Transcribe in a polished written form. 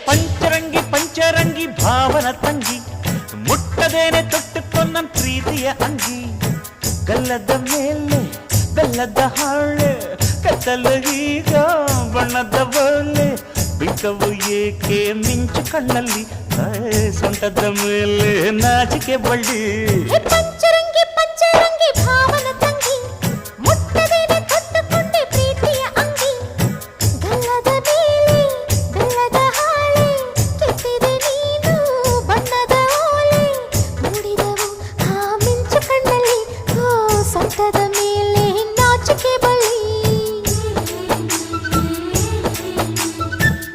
ಪಂಚರಂಗಿ ಪಂಚರಂಗಿ ಭಾವನ ತಂಗಿ ಮುಟ್ಟದೇನೆ ತೊಟ್ಟುಕೊಂಡ ಪ್ರೀತಿಯ ಅಂಗಿ ಗಲ್ಲದ ಮೇಲೆ ಬೆಲ್ಲದ ಹಾಳೆ ಕತ್ತಲು ಈಗ ಬಣ್ಣದ ಬಲೆ ಬಿಂಕವು ಏಕೆ ಮಿಂಚು ಕಣ್ಣಲ್ಲಿ ಸೊಂಟದ ಮೇಲೆ ನಾಚಿಕೆ ಬಳ್ಳಿ